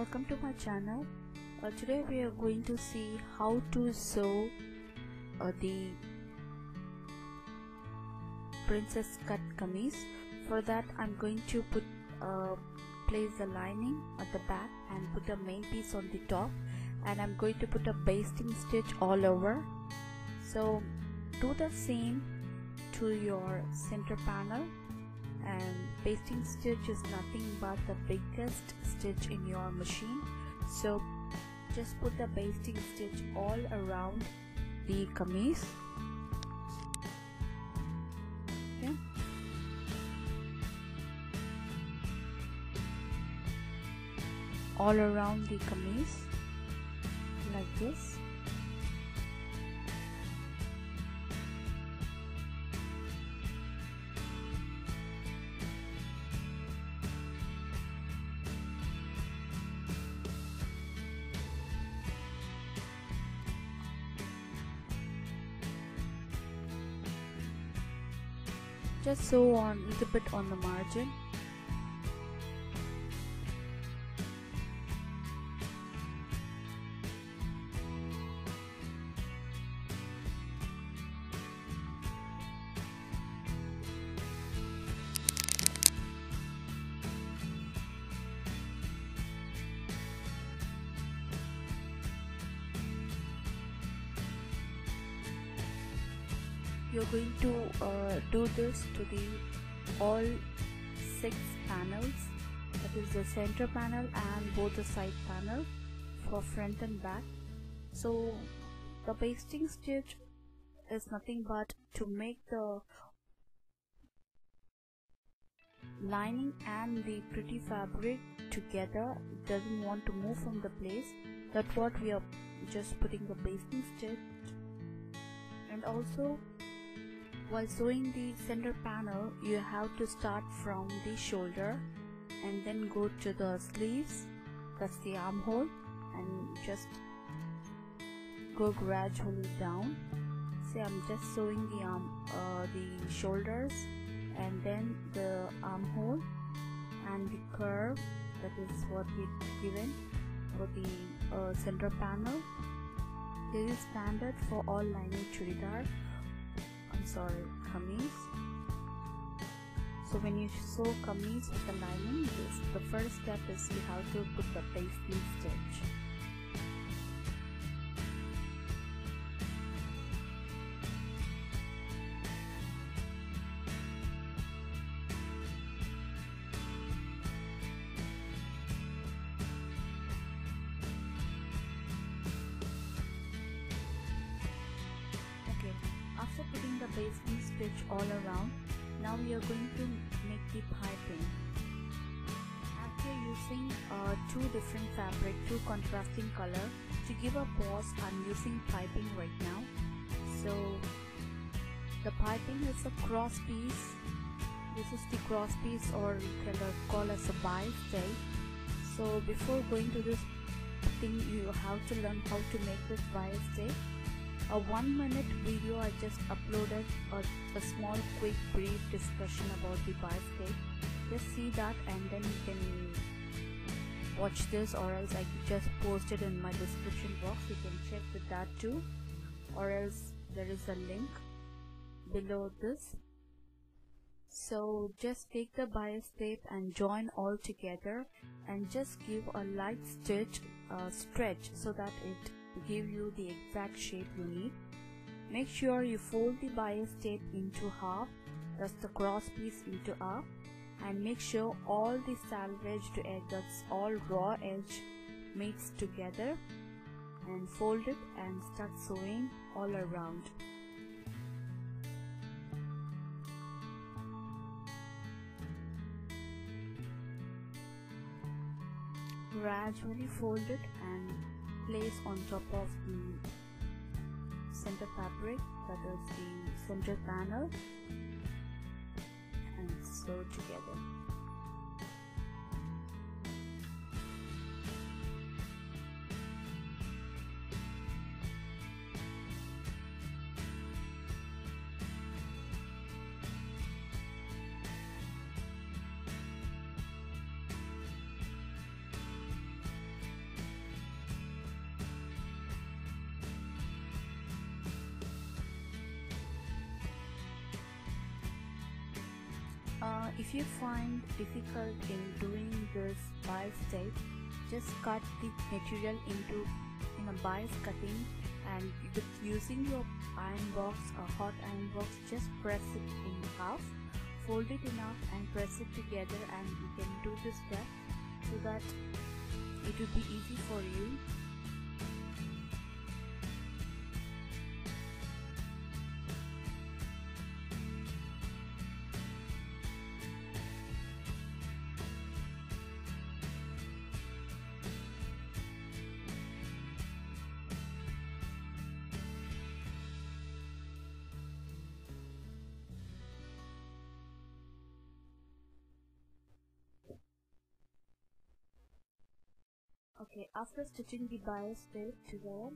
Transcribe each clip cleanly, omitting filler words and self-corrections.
welcome to my channel. Today we are going to see how to sew the princess cut kameez. For that I'm going to place the lining at the back and put a main piece on the top, and I'm going to put a basting stitch all over. So do the same to your center panel, and basting stitch is nothing but the biggest stitch in your machine. So just put the basting stitch all around the kameez. Okay. All around the kameez like this. Just sew on a little bit on the margin. You're going to do this to the all 6 panels, that is the center panel and both the side panel for front and back. So the basting stitch is nothing but to make the lining and the pretty fabric together. It doesn't want to move from the place. That's what we are just putting the basting stitch. And also, while sewing the center panel, you have to start from the shoulder and then go to the sleeves, that's the armhole, and just go gradually down. See, I'm just sewing the shoulders and then the armhole and the curve, that is what we've given for the center panel. This is standard for all lining churidar. Kameez. So when you sew kameez with the lining, the first step is you have to put the basting stitch. After putting the basting stitch all around, now we are going to make the piping. After using 2 different fabric, 2 contrasting color, to give a pause, I'm using piping right now. So the piping is a cross piece. This is the cross piece, or you can call as a bias tape. So before going to this thing, you have to learn how to make this bias tape. A 1-minute video I just uploaded, a small quick brief discussion about the bias tape. Just see that and then you can watch this, or else I just posted in my description box. You can check with that too, or else there is a link below this. So just take the bias tape and join all together and just give a light stretch so that it give you the exact shape you need. Make sure you fold the bias tape into half, that's the cross piece into half, and make sure all the salvaged edge, that's all raw edge, meets together, and fold it and start sewing all around. Gradually fold it and place on top of the center fabric, that is the center panel, and sew together. If you find difficult in doing this bias step, just cut the material in a bias cutting, and with using your iron box or hot iron box, just press it in half, fold it enough and press it together, and you can do this step so that it will be easy for you. Okay, after stitching the bias tape together,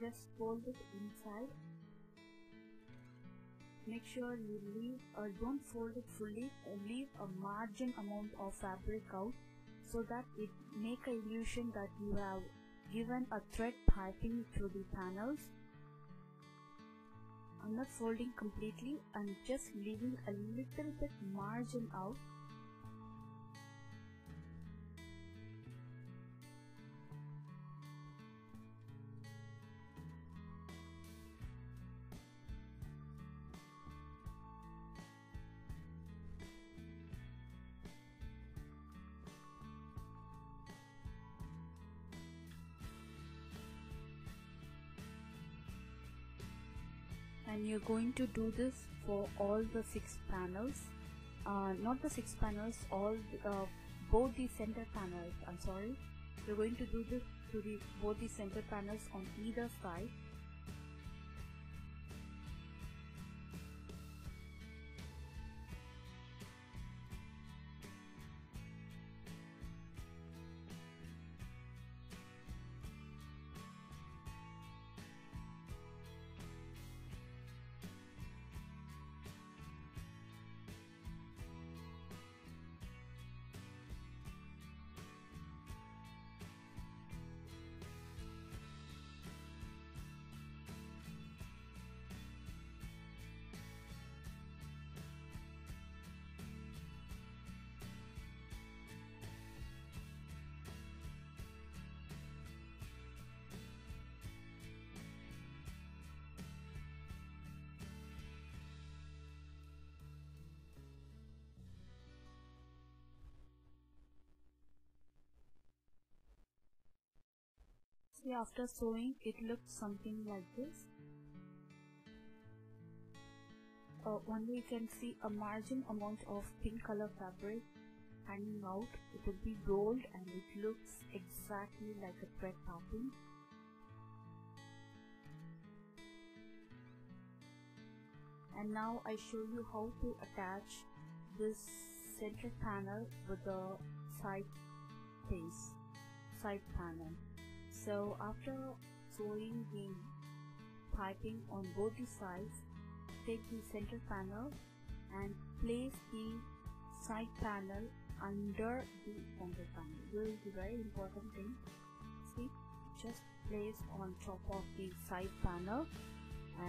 just fold it inside. Make sure you leave or don't fold it fully, leave a margin amount of fabric out so that it make a illusion that you have given a thread piping to the panels. I'm not folding completely, I'm just leaving a little bit margin out. And you're going to do this for all the 6 panels, not the 6 panels, both the center panels. I'm sorry, you're going to do this to both the center panels on either side. See, after sewing, it looks something like this. Only you can see a margin amount of pink color fabric hanging out. It will be rolled and it looks exactly like a thread piping. And now I show you how to attach this center panel with the side panel. So after sewing the piping on both the sides, take the center panel and place the side panel under the center panel. This is a very important thing. See, just place on top of the side panel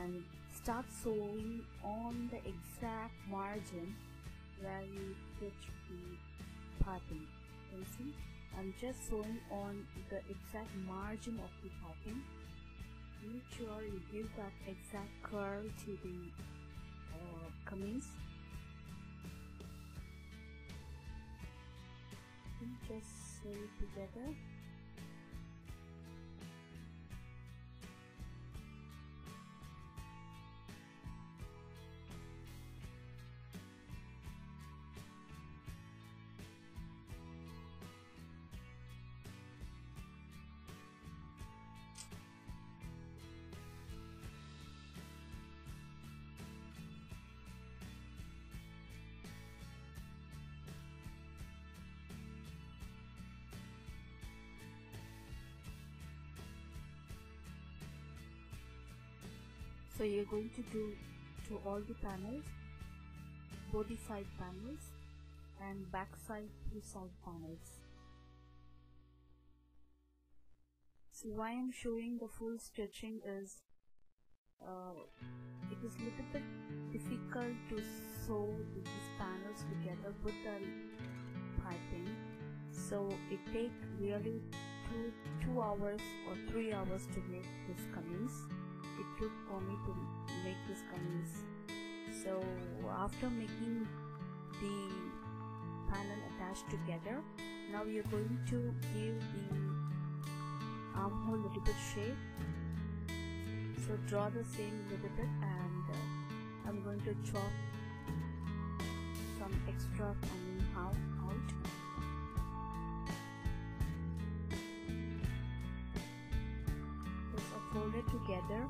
and start sewing on the exact margin where you stitch the piping. You see, I'm just sewing on the exact margin of the piping. Make sure you give that exact curl to the kameez. Just sew it together. So you're going to do to all the panels, both the side panels and back side to side panels. So why I'm showing the full stitching is it is little bit difficult to sew these panels together with the piping. So it takes really 2 hours or 3 hours to make this kameez. It took for me to make this kameez. So after making the panel attached together, now we are going to give the armhole a little bit shape. So draw the same little bit, and I'm going to chop some extra out. Just fold it together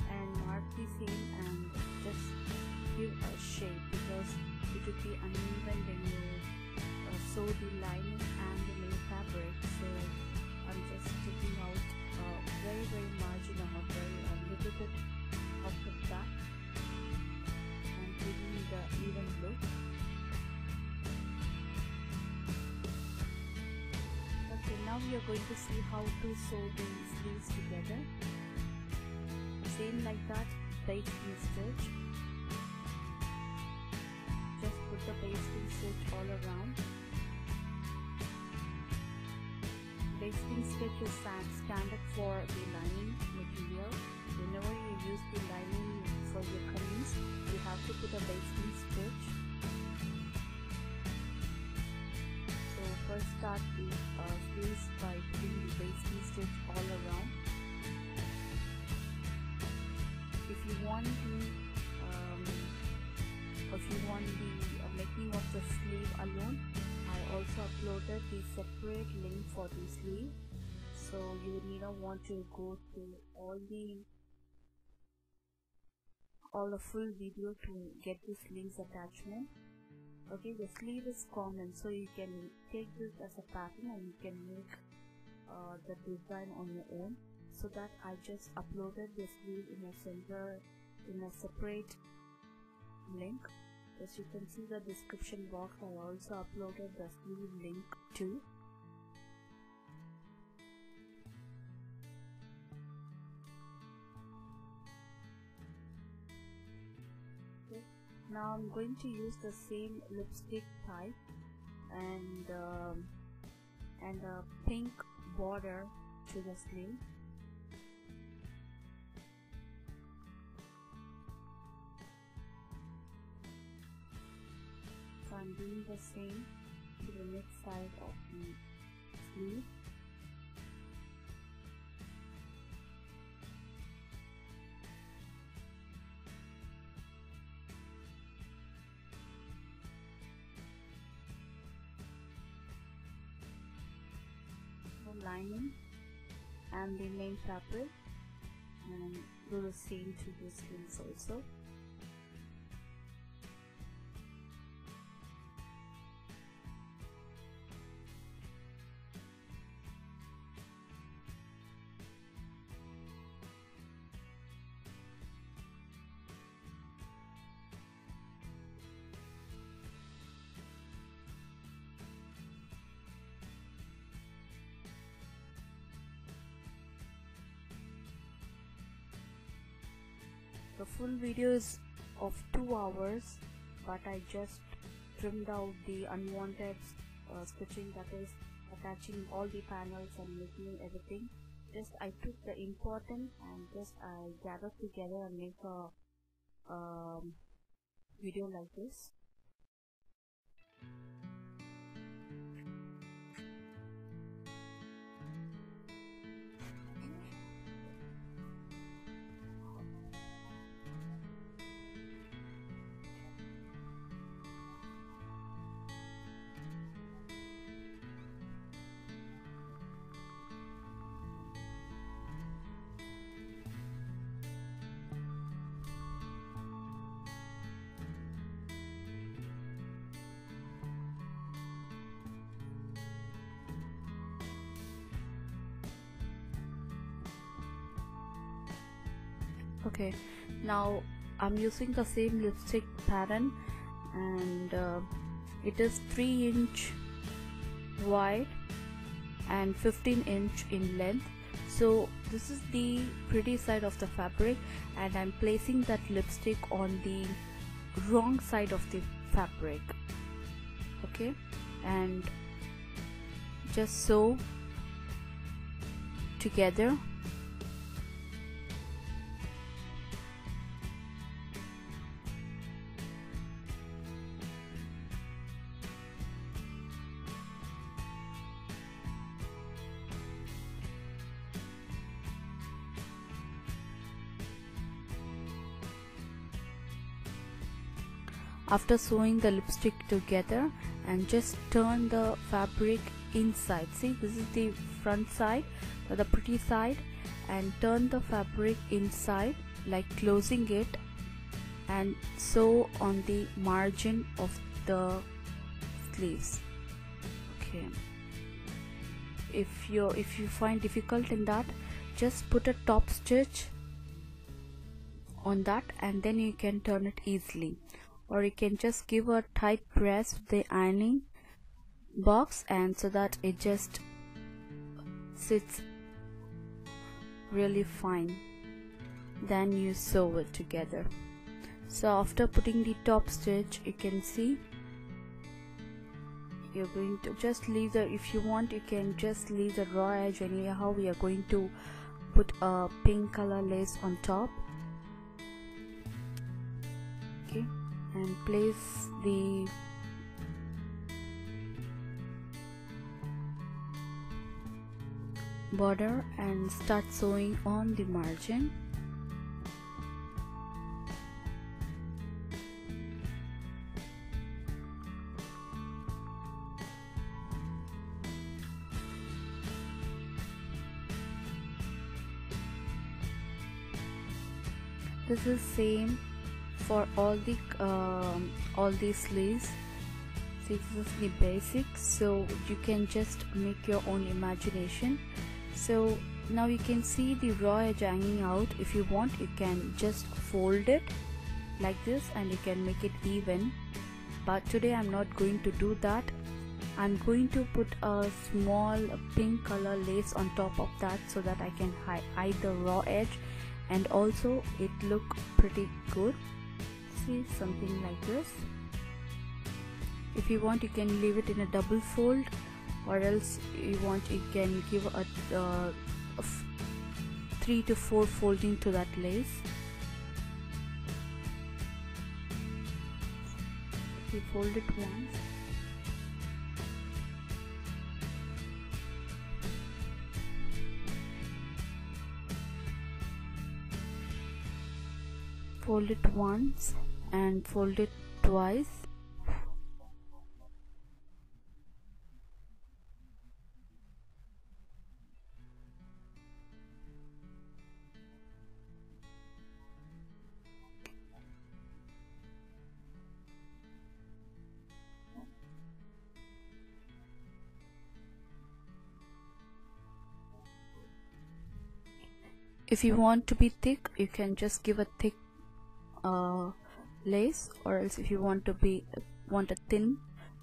and mark the same and just give a shape, because it will be uneven when you sew the lining and the main fabric. So I'm just taking out very margin of a little bit of the back and giving the even look. Okay, now we are going to see how to sew the sleeves together. Same like that, basting stitch. Just put the basting stitch all around. Basting stitch is standard for the lining material. Whenever you use the lining for your kameez, you have to put a basting stitch. So first start the sleeves by putting the basting stitch all around. If you want the making of the sleeve alone, I also uploaded the separate link for the sleeve, so you need not want to go through all the full video to get the sleeves attachment. Okay, the sleeve is common, so you can take this as a pattern and you can make the design on your own. So that I just uploaded the sleeve in a separate link. As you can see the description box, I also uploaded the sleeve link too. Okay. Now I'm going to use the same lipstick type and a pink border to the sleeve. So I'm doing the same to the next side of the sleeve. The lining and the main fabric, and do the same to the sleeves also. The full video is of 2 hours, but I just trimmed out the unwanted stitching, that is attaching all the panels and making everything. Just I took the important and just I gathered together and make a video like this. Okay, now I'm using the same lipstick pattern, and it is 3" wide and 15" in length. So this is the pretty side of the fabric, and I'm placing that lipstick on the wrong side of the fabric. Okay, and just sew together. After sewing the lipstick together, and just turn the fabric inside. See, this is the front side, the pretty side, and turn the fabric inside, like closing it, and sew on the margin of the sleeves. Okay, if you find difficult in that, just put a top stitch on that, and then you can turn it easily. Or you can just give a tight press with the ironing box, and so that it just sits really fine. Then you sew it together. So after putting the top stitch, you can see you're going to just leave the, if you want you can just leave the raw edge. Anyhow, we are going to put a pink color lace on top. Okay, and place the border and start sewing on the margin. This is same for all the sleeves. See, this is the basic, so you can just make your own imagination. So now you can see the raw edge hanging out. If you want, you can just fold it like this and you can make it even, but today I'm not going to do that. I'm going to put a small pink color lace on top of that, so that I can hide the raw edge, and also it look pretty good. See, something like this. If you want, you can leave it in a double fold, or else you want, you can give a 3 to 4 folding to that lace. You fold it once, fold it once and fold it twice. If you want to be thick, you can just give a thick lace, or else if you want a thin,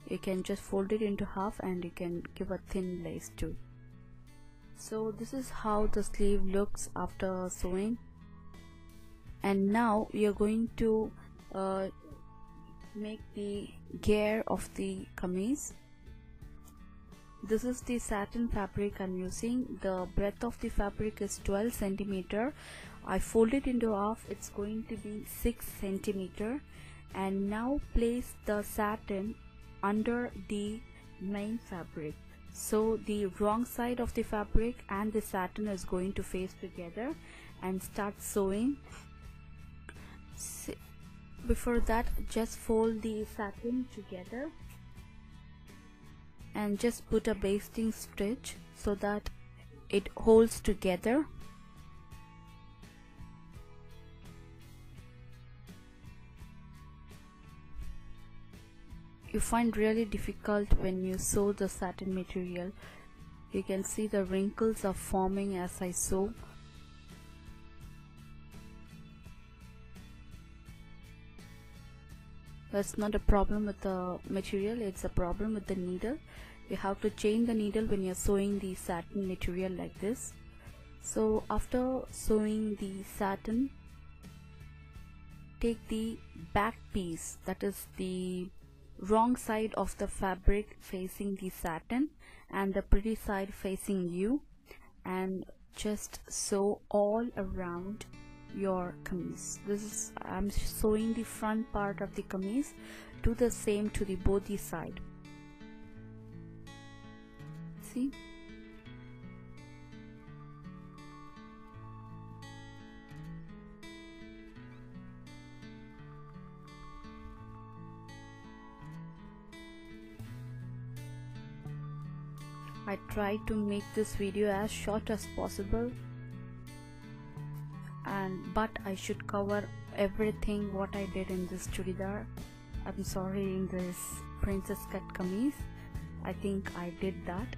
you can just fold it into half and you can give a thin lace too. So this is how the sleeve looks after sewing. And now we are going to make the gear of the kameez. This is the satin fabric I'm using. The breadth of the fabric is 12 centimeter. I fold it into half, it's going to be 6 centimeter. And now place the satin under the main fabric, so the wrong side of the fabric and the satin is going to face together, and start sewing. Before that, just fold the satin together and just put a basting stitch so that it holds together. You find really difficult when you sew the satin material. You can see the wrinkles are forming as I sew. That's not a problem with the material, it's a problem with the needle. You have to change the needle when you're sewing the satin material like this. So after sewing the satin, take the back piece, that is the wrong side of the fabric facing the satin and the pretty side facing you, and just sew all around your kameez. This is, I'm sewing the front part of the kameez. Do the same to the both the side. See? I tried to make this video as short as possible, but I should cover everything what I did in this churidar. I'm sorry, in this princess cut kameez, I think I did that.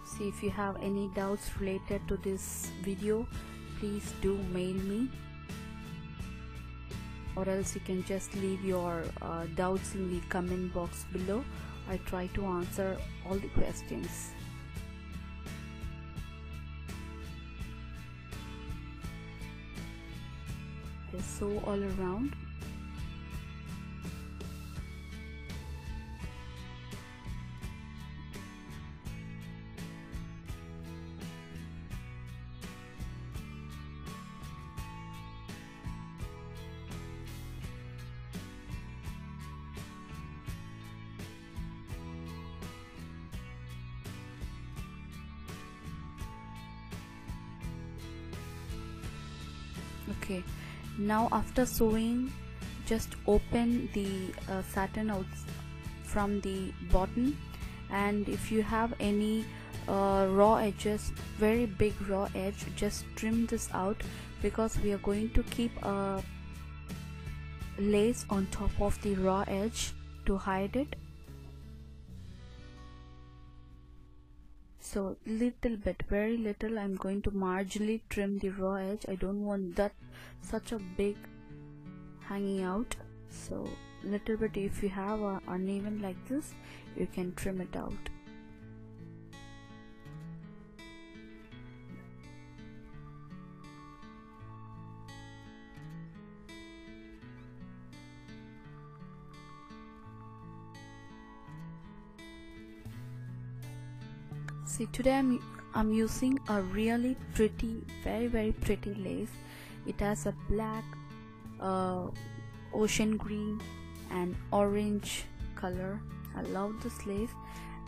See, if you have any doubts related to this video, please do mail me, or else you can just leave your doubts in the comment box below. I try to answer all the questions. Just sew all around. Okay, now after sewing, just open the satin out from the bottom, and if you have any raw edges, very big raw edge, just trim this out, because we are going to keep a lace on top of the raw edge to hide it. So little bit, very little, I'm going to marginally trim the raw edge. I don't want that such a big hanging out, so little bit. If you have a uneven like this, you can trim it out. See, today I'm using a really pretty, very pretty lace. It has a black, ocean green and orange color. I love this lace,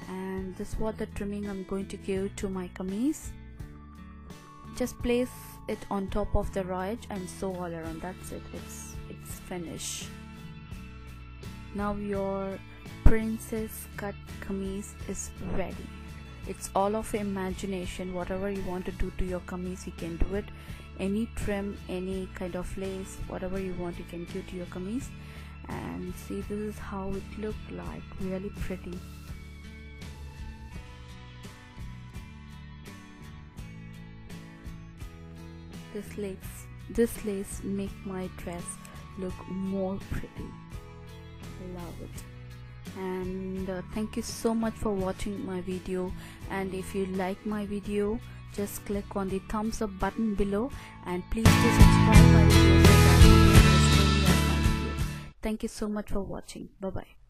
and this is what the trimming I'm going to give to my kameez. Just place it on top of the raw edge and sew all around. That's it. It's finished. Now your princess cut kameez is ready. It's all of imagination. Whatever you want to do to your kameez, you can do it. Any trim, any kind of lace, whatever you want, you can do to your kameez. And see, this is how it looked like, really pretty. This lace make my dress look more pretty. Love it. And thank you so much for watching my video, and if you like my video, just click on the thumbs up button below, and please do subscribe my video so that you get the story of my video. Thank you so much for watching. Bye bye.